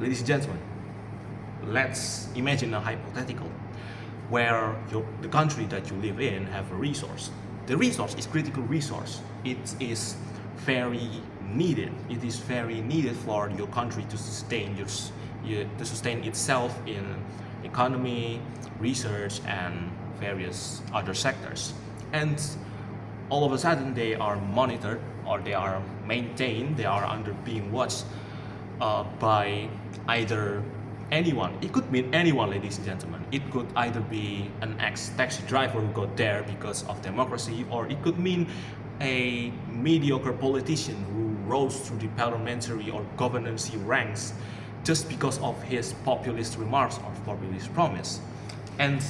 Ladies and gentlemen, let's imagine a hypothetical where the country that you live in have a resource. The resource is critical resource. It is very needed. It is very needed for your country to sustain to sustain itself in economy, research, and various other sectors. And all of a sudden they are monitored or they are maintained, they are under being watched by either anyone. It could mean anyone, ladies and gentlemen. It could either be an ex-taxi driver who got there because of democracy, or it could mean a mediocre politician who rose through the parliamentary or governance ranks just because of his populist remarks or populist promise. And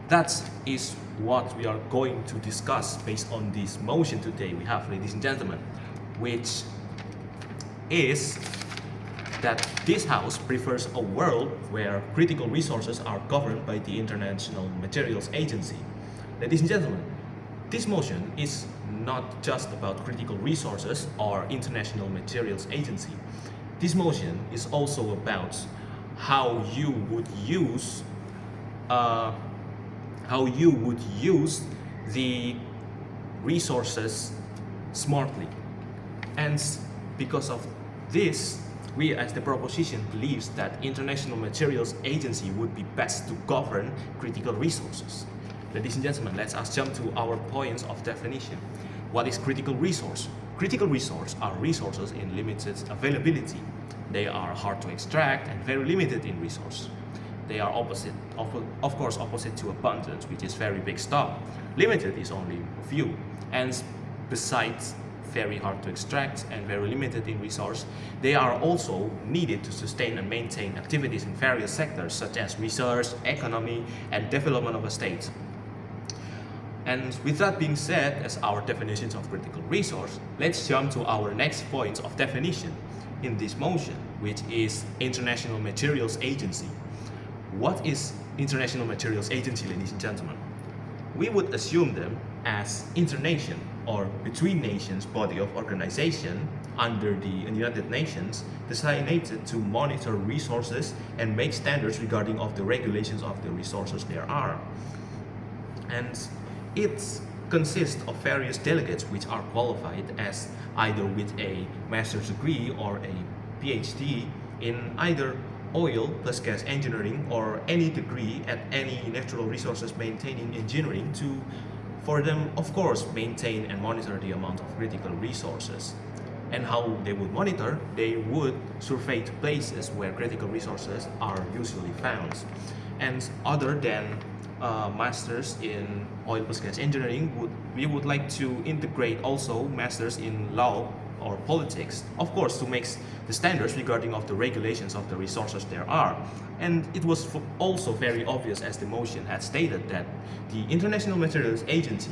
that is what we are going to discuss based on this motion today we have, ladies and gentlemen, which is that this House prefers a world where critical resources are governed by the International Materials Agency. Ladies and gentlemen, this motion is not just about critical resources or International Materials Agency. This motion is also about how you would use the resources smartly. And because of this, we as the proposition believes that International Materials Agency would be best to govern critical resources. Ladies and gentlemen, let us jump to our points of definition. What is critical resource? Critical resources are resources in limited availability. They are hard to extract and very limited in resource. They are of course opposite to abundance, which is very big stuff. Limited is only few, and besides very hard to extract and very limited in resource, they are also needed to sustain and maintain activities in various sectors such as research, economy, and development of a state. And with that being said, as our definitions of critical resource, let's jump to our next point of definition in this motion, which is International Materials Agency. What is International Materials Agency, ladies and gentlemen? We would assume them as internation or between nations body of organization under the United Nations designated to monitor resources and make standards regarding of the regulations of the resources there are. And it consists of various delegates which are qualified as either with a master's degree or a PhD in either oil plus gas engineering or any degree at any natural resources maintaining engineering to, for them, of course, maintain and monitor the amount of critical resources. And how they would monitor? They would survey to places where critical resources are usually found. And other than masters in oil plus gas engineering, we would like to integrate also masters in law or politics, of course, to make the standards regarding of the regulations of the resources there are. And it was also very obvious, as the motion had stated, that the International Materials Agency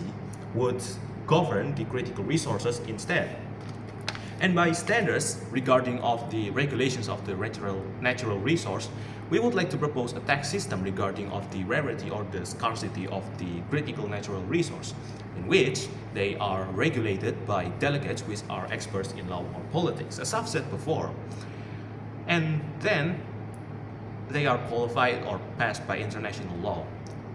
would govern the critical resources instead. And by standards regarding of the regulations of the natural resource, we would like to propose a tax system regarding of the rarity or the scarcity of the critical natural resource, in which they are regulated by delegates which are experts in law or politics, as I've said before. And then they are qualified or passed by international law.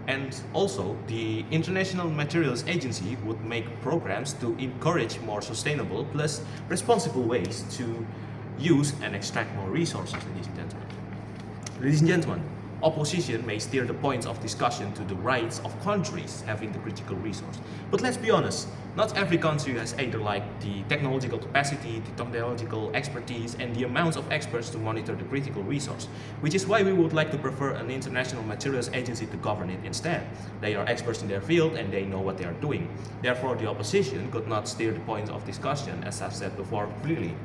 And also, the International Materials Agency would make programs to encourage more sustainable plus responsible ways to use and extract more resources, ladies and gentlemen. Ladies and gentlemen, opposition may steer the points of discussion to the rights of countries having the critical resource. But let's be honest, not every country has either like the technological capacity, the technological expertise, and the amounts of experts to monitor the critical resource, which is why we would like to prefer an International Materials Agency to govern it instead. They are experts in their field and they know what they are doing. Therefore, the opposition could not steer the points of discussion, as I've said before, clearly.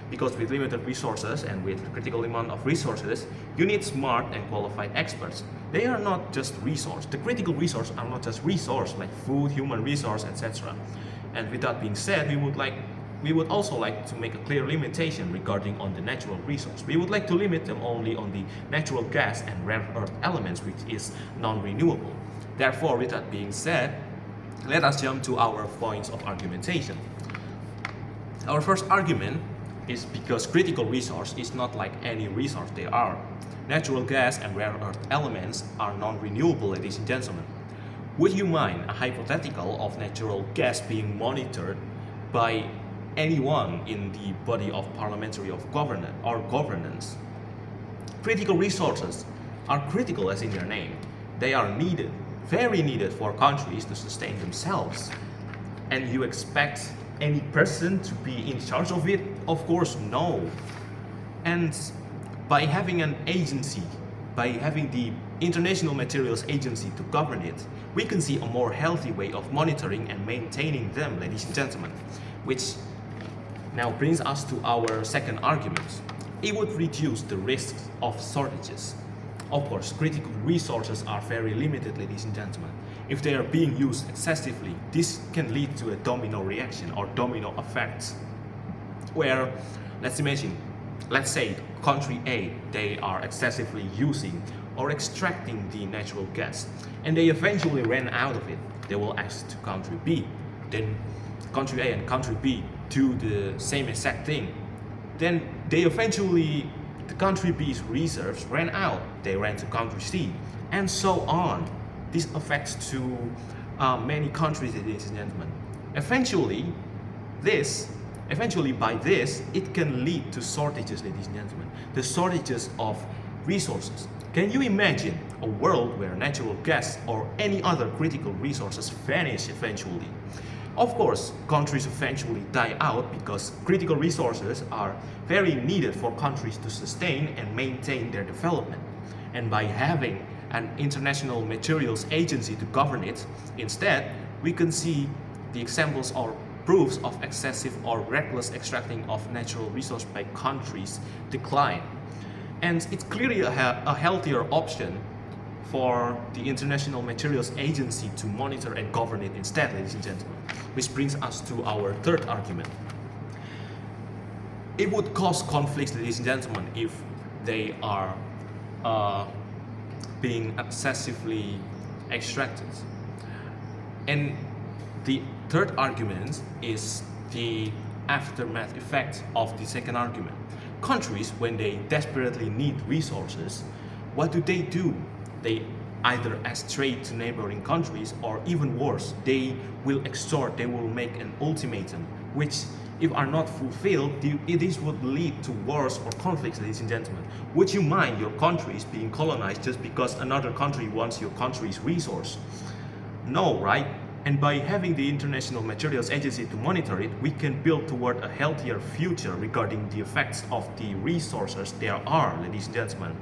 Because with limited resources and with critical amount of resources, you need smart and qualified experts. They are not just resource. The critical resources are not just resource like food, human resource, etc. And with that being said, we would also like to make a clear limitation regarding on the natural resource. We would like to limit them only on the natural gas and rare earth elements, which is non-renewable. Therefore, with that being said, let us jump to our points of argumentation. Our first argument is because critical resource is not like any resource they are. Natural gas and rare earth elements are non-renewable, ladies and gentlemen. Would you mind a hypothetical of natural gas being monitored by anyone in the body of parliamentary of governance? Critical resources are critical as in their name. They are needed, very needed for countries to sustain themselves. And you expect any person to be in charge of it? Of course, no. And by having an agency, by having the International Materials Agency to govern it, we can see a more healthy way of monitoring and maintaining them, ladies and gentlemen. Which now brings us to our second argument. It would reduce the risks of shortages. Of course, critical resources are very limited, ladies and gentlemen. If they are being used excessively, this can lead to a domino reaction or domino effect. Where, let's say country A, they are excessively using or extracting the natural gas, and they eventually ran out of it. They will ask to country B. Then country A and country B do the same exact thing. Then the country B's reserves ran out. They ran to country C, and so on. This affects to many countries, ladies and gentlemen. Eventually, by this, it can lead to shortages, ladies and gentlemen. The shortages of resources. Can you imagine a world where natural gas or any other critical resources vanish eventually? Of course, countries eventually die out because critical resources are very needed for countries to sustain and maintain their development. And by having an international materials agency to govern it, instead, we can see the examples or proofs of excessive or reckless extracting of natural resources by countries decline. And it's clearly a healthier option for the International Materials Agency to monitor and govern it instead, ladies and gentlemen. Which brings us to our third argument. It would cause conflicts, ladies and gentlemen, if they are being excessively extracted. And the third argument is the aftermath effect of the second argument. Countries, when they desperately need resources, what do? They either ask trade to neighboring countries, or even worse, they will extort, they will make an ultimatum, which if are not fulfilled, this would lead to wars or conflicts, ladies and gentlemen. Would you mind your countries being colonized just because another country wants your country's resource? No, right? And by having the International Materials Agency to monitor it, we can build toward a healthier future regarding the effects of the resources there are, ladies and gentlemen.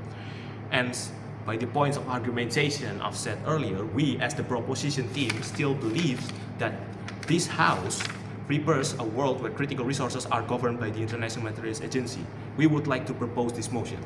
And by the points of argumentation I've said earlier, we as the proposition team still believe that this house prefers a world where critical resources are governed by the International Materials Agency. We would like to propose this motion.